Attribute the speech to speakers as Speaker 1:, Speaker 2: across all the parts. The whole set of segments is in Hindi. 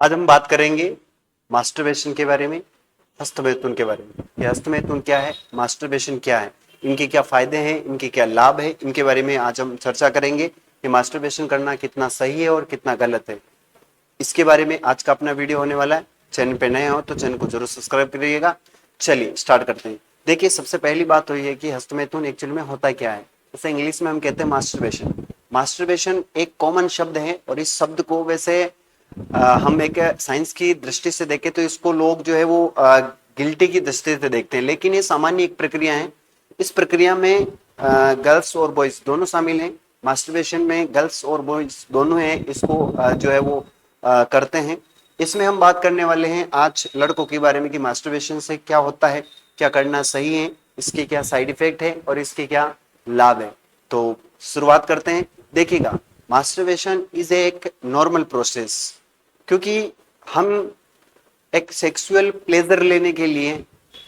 Speaker 1: आज हम बात करेंगे मास्टरबेशन के बारे में, हस्तमैथुन के बारे में। ये हस्तमैथुन क्या है, मास्टरबेशन क्या है, इनके क्या फायदे हैं, इनके क्या लाभ है, इनके बारे में आज हम चर्चा करेंगे कि मास्टरबेशन करना कितना सही है और कितना गलत है। इसके बारे में आज का अपना वीडियो होने वाला है। चैनल पे नए हो तो चैनल को जरूर सब्सक्राइब करिएगा। चलिए स्टार्ट करते हैं। देखिए, सबसे पहली बात तो ये है कि हस्तमैथुन एक्चुअली में होता क्या है। जैसे इंग्लिश में हम कहते हैं मास्टरबेशन। मास्टरबेशन एक कॉमन शब्द है और इस शब्द को वैसे हम एक साइंस की दृष्टि से देखें तो इसको लोग जो है वो गिल्टी की दृष्टि से देखते हैं, लेकिन ये सामान्य एक प्रक्रिया है। इस प्रक्रिया में गर्ल्स और बॉयज दोनों शामिल हैं। मास्टरबेशन में गर्ल्स और बॉयज दोनों हैं, इसको जो है वो करते हैं। इसमें हम बात करने वाले हैं आज लड़कों के बारे में कि मास्टरबेशन से क्या होता है, क्या करना सही है, इसके क्या साइड इफेक्ट है और इसके क्या लाभ है। तो शुरुआत करते हैं। देखिएगा, मास्टरबेशन इज एक नॉर्मल प्रोसेस, क्योंकि हम एक सेक्सुअल प्लेजर लेने के लिए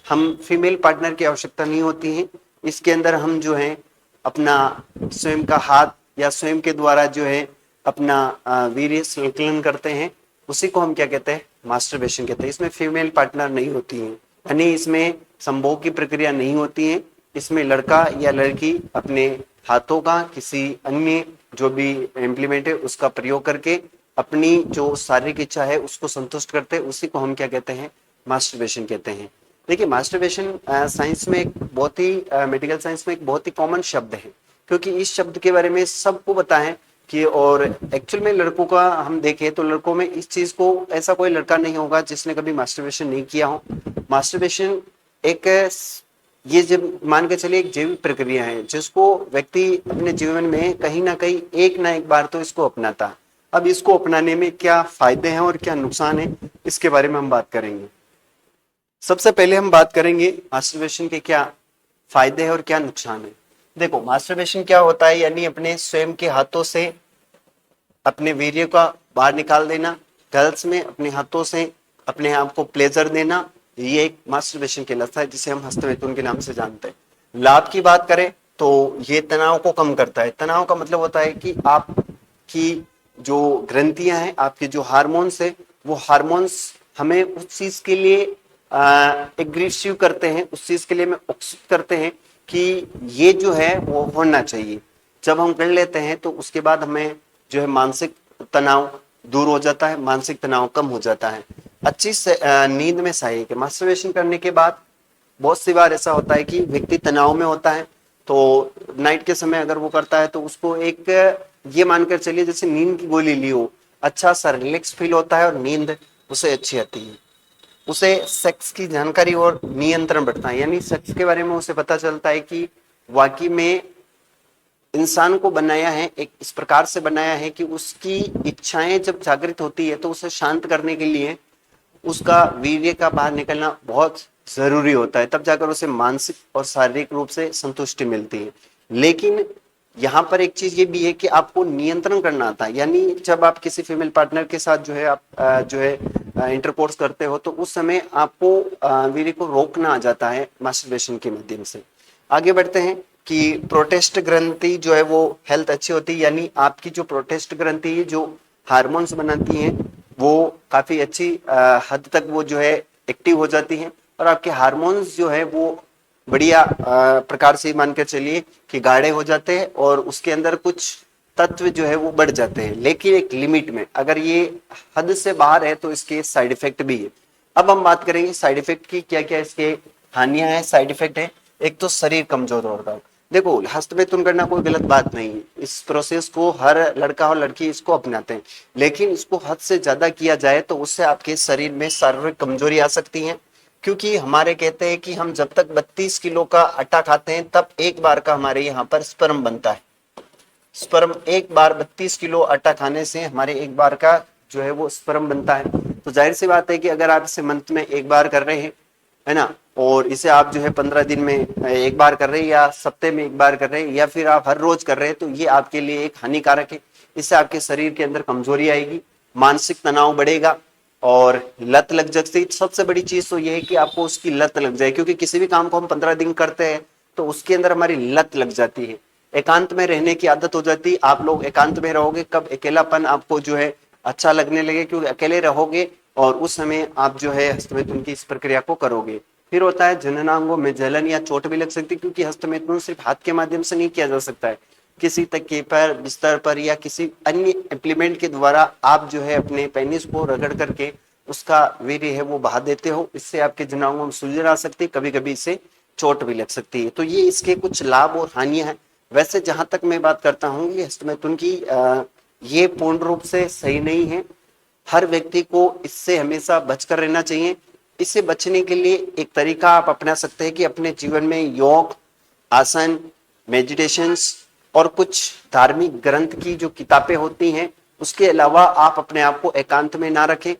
Speaker 1: हम फीमेल पार्टनर की आवश्यकता नहीं होती है। इसके अंदर हम जो है अपना स्वयं का हाथ या स्वयं के द्वारा जो है अपना वीर्य संकलन करते हैं, उसी को हम क्या कहते हैं, मास्टरबेशन कहते हैं। इसमें फीमेल पार्टनर नहीं होती है, यानी इसमें संभोग की प्रक्रिया नहीं होती है। इसमें लड़का या लड़की अपने हाथों का किसी अन्य जो भी इम्प्लीमेंट है उसका प्रयोग करके अपनी जो शारीरिक इच्छा है उसको संतुष्ट करते हैं, उसी को हम क्या कहते हैं, मास्टरबेशन कहते हैं। देखिए, मास्टरबेशन साइंस में एक बहुत ही मेडिकल साइंस में एक बहुत ही कॉमन शब्द है, क्योंकि इस शब्द के बारे में सबको पता है कि, और एक्चुअल में लड़कों का हम देखें तो लड़कों में इस चीज को, ऐसा कोई लड़का नहीं होगा जिसने कभी मास्टरबेशन नहीं किया हो। मास्टरबेशन एक, ये जब मान के चलिए, एक जैविक प्रक्रिया है जिसको व्यक्ति अपने जीवन में कहीं ना कहीं एक ना एक बार तो इसको अपनाता है। अब इसको अपनाने में क्या फायदे हैं और क्या नुकसान है, इसके बारे में हम बात करेंगे। सबसे पहले हम बात करेंगे मास्टरबेशन के क्या फायदे हैं और क्या नुकसान है। देखो, मास्टरबेशन क्या होता है, यानी अपने स्वयं के हाथों से अपने वीर्य का बाहर निकाल देना, गर्ल्स में अपने हाथों से अपने आप को प्लेजर देना, ये एक मास्टरबेशन कहलाता है, जिसे हम हस्तमैथुन के नाम से जानते हैं। लाभ की बात करें तो ये तनाव को कम करता है। तनाव का मतलब होता है कि आपकी जो ग्रंथियां हैं, आपके जो हार्मोन्स है, वो हार्मोन्स हमें उस चीज के लिए एग्रेसिव करते हैं, उस चीज के लिए हमें उत्सुक करते हैं कि ये जो है वो होना चाहिए। जब हम कर लेते हैं तो उसके बाद हमें जो है मानसिक तनाव दूर हो जाता है, मानसिक तनाव कम हो जाता है। अच्छी नींद में सहायक है। मास्टरबेशन करने के बाद बहुत सी बार ऐसा होता है कि व्यक्ति तनाव में होता है, तो नाइट के समय अगर वो करता है तो उसको एक, ये मानकर चलिए जैसे नींद की गोली ली हो, अच्छा सा रिलैक्स फील होता है और नींद उसे अच्छी आती है। उसे सेक्स की जानकारी और नियंत्रण बढ़ता है, यानी सेक्स के बारे में उसे पता चलता है कि वाकई में इंसान को बनाया है, एक इस प्रकार से बनाया है कि उसकी इच्छाएं जब जागृत होती है तो उसे शांत करने के लिए उसका वीर्य का बाहर निकलना बहुत जरूरी होता है, तब जाकर उसे मानसिक और शारीरिक रूप से संतुष्टि मिलती है। लेकिन यहाँ पर एक चीज ये भी है कि आपको नियंत्रण करना आता है, यानी जब आप किसी फीमेल पार्टनर के साथ जो है आप जो है इंटरकोर्स करते हो तो उस समय आपको वीर्य को रोकना आ जाता है मास्टरबेशन के माध्यम से। आगे बढ़ते हैं कि प्रोटेस्ट ग्रंथि जो है वो हेल्थ अच्छी होती है, यानी आपकी जो प्रोटेस्ट ग्रंथि है जो हार्मोन्स बनाती हैं वो काफी अच्छी हद तक वो जो है एक्टिव हो जाती हैं, और आपके हार्मोन्स जो है वो बढ़िया प्रकार से मान के चलिए कि गाढ़े हो जाते हैं और उसके अंदर कुछ तत्व जो है वो बढ़ जाते हैं, लेकिन एक लिमिट में। अगर ये हद से बाहर है तो इसके साइड इफेक्ट भी है। अब हम बात करेंगे साइड इफेक्ट की, क्या क्या इसके हानियां हैं, साइड इफेक्ट है। एक तो शरीर कमजोर होता है। देखो, हस्तमैथुन करना कोई गलत बात नहीं है, इस प्रोसेस को हर लड़का और लड़की इसको अपनाते हैं, लेकिन इसको हद से ज्यादा किया जाए तो उससे आपके शरीर में शारीरिक कमजोरी आ सकती है। क्योंकि हमारे कहते हैं कि हम जब तक 32 किलो का आटा खाते हैं तब एक बार का हमारे यहाँ पर स्पर्म बनता है। स्पर्म एक बार 32 किलो आटा खाने से हमारे एक बार का जो है वो स्पर्म बनता है। तो जाहिर सी बात है कि अगर आप इसे मंथ में एक बार कर रहे हैं, है ना, और इसे आप जो है 15 दिन में एक बार कर रहे हैं या सप्ते में एक बार कर रहे हैं या फिर आप हर रोज कर रहे हैं, तो ये आपके लिए एक हानिकारक है। इससे आपके शरीर के अंदर कमजोरी आएगी, मानसिक तनाव बढ़ेगा और लत लग जाती। सबसे बड़ी चीज तो ये है कि आपको उसकी लत लग जाए, क्योंकि किसी भी काम को हम 15 दिन करते हैं तो उसके अंदर हमारी लत लग जाती है। एकांत में रहने की आदत हो जाती। आप लोग एकांत में रहोगे, कब अकेलापन आपको जो है अच्छा लगने लगे, क्योंकि अकेले रहोगे और उस समय आप जो है हस्तमैथुन की इस प्रक्रिया को करोगे। फिर होता है जननांगों में जलन या चोट भी लग सकती है, क्योंकि हस्तमैथुन सिर्फ हाथ के माध्यम से नहीं किया जा सकता है, किसी तकिए पर, बिस्तर पर या किसी अन्य इम्प्लीमेंट के द्वारा आप जो है अपने पेनिस को रगड़ करके उसका वीर्य है वो बहा देते हो। इससे आपके जनांगों में सूजन आ सकती है, कभी कभी इससे चोट भी लग सकती है। तो ये इसके कुछ लाभ और हानियां हैं। वैसे जहां तक मैं बात करता हूँ ये हस्तमैथुन की, ये पूर्ण रूप से सही नहीं है। हर व्यक्ति को इससे हमेशा बचकर रहना चाहिए। इससे बचने के लिए एक तरीका आप अपना सकते हैं कि अपने जीवन में योग, आसन, मेडिटेशंस और कुछ धार्मिक ग्रंथ की जो किताबें होती हैं उसके अलावा आप अपने आप को एकांत में ना रखें।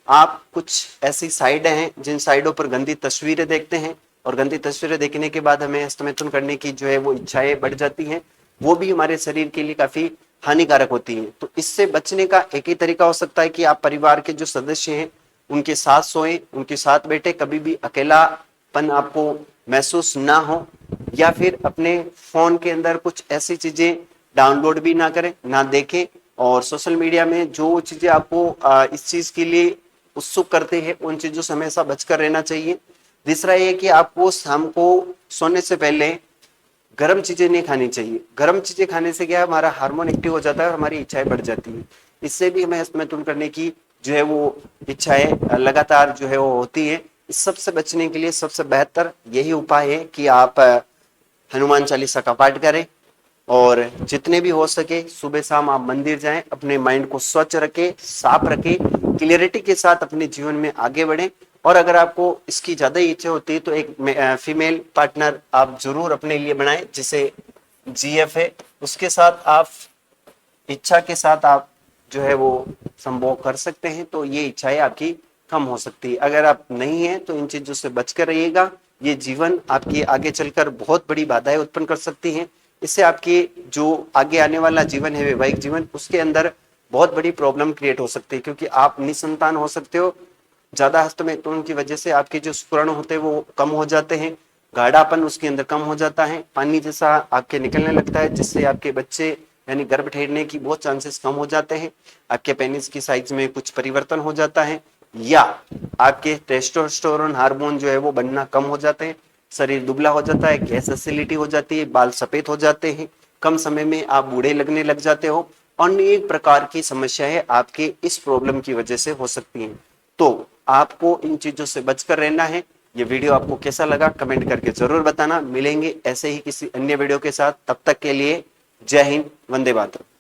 Speaker 1: आप कुछ ऐसी साइडें हैं जिन साइडों पर गंदी तस्वीरें देखते हैं और गंदी तस्वीरें देखने के बाद हमें हस्तमैथुन करने की जो है वो इच्छाएं बढ़ जाती हैं, वो भी हमारे शरीर के लिए काफी हानिकारक होती हैं। तो इससे बचने का एक ही तरीका हो सकता है कि आप परिवार के जो सदस्य हैं उनके साथ सोएं, उनके साथ बैठे, कभी भी अकेलापन आपको महसूस ना हो, या फिर अपने फोन के अंदर कुछ ऐसी चीजें डाउनलोड भी ना करें, ना देखें। और सोशल मीडिया में जो चीजें आपको इस चीज के लिए उत्सुक करते हैं उन चीजों से हमेशा बचकर रहना चाहिए। दूसरा ये कि आपको शाम को सोने से पहले गर्म चीजें नहीं खानी चाहिए। गर्म चीजें खाने से क्या है, हमारा हार्मोन एक्टिव हो जाता है और हमारी इच्छाएं बढ़ जाती है। इससे भी हमें हस्तमैथुन करने की जो है वो इच्छाएं लगातार जो है वो होती है। इस सबसे बचने के लिए सबसे बेहतर यही उपाय है कि आप हनुमान चालीसा का पाठ करें और जितने भी हो सके सुबह शाम आप मंदिर जाएं, अपने माइंड को स्वच्छ रखें, साफ रखें, क्लियरिटी के साथ अपने जीवन में आगे बढ़ें। और अगर आपको इसकी ज्यादा इच्छा होती है तो एक फीमेल पार्टनर आप जरूर अपने लिए बनाएं, जिसे जीएफ है, उसके साथ आप इच्छा के साथ आप जो है वो संभोग कर सकते हैं। तो ये इच्छाएं आपकी कम हो सकती है। अगर आप नहीं है तो इन चीजों से बचकर रहिएगा। ये जीवन आपकी आगे चलकर बहुत बड़ी बाधाएं उत्पन्न कर सकती हैं। इससे आपके जो आगे आने वाला जीवन है, वैवाहिक जीवन, उसके अंदर बहुत बड़ी प्रॉब्लम क्रिएट हो सकती है, क्योंकि आप निसंतान हो सकते हो। ज्यादा हस्तमैथुन की वजह से आपके जो शुक्राणु होते हैं वो कम हो जाते हैं, गाढ़ापन उसके अंदर कम हो जाता है, पानी जैसा आपके निकलने लगता है, जिससे आपके बच्चे यानी गर्भ ठहरने की बहुत चांसेस कम हो जाते हैं। आपके पेनिस की साइज में कुछ परिवर्तन हो जाता है, या आपके टेस्टोस्टेरोन हार्मोन जो है वो बनना कम हो जाते हैं, शरीर दुबला हो जाता है, गैस एसिडिटी हो जाती है, बाल सफेद हो जाते हैं, कम समय में आप बूढ़े लगने लग जाते हो। अनेक प्रकार की समस्याएं आपके इस प्रॉब्लम की वजह से हो सकती हैं। तो आपको इन चीजों से बचकर रहना है। ये वीडियो आपको कैसा लगा कमेंट करके जरूर बताना। मिलेंगे ऐसे ही किसी अन्य वीडियो के साथ, तब तक के लिए जय हिंद, वंदे मातरम।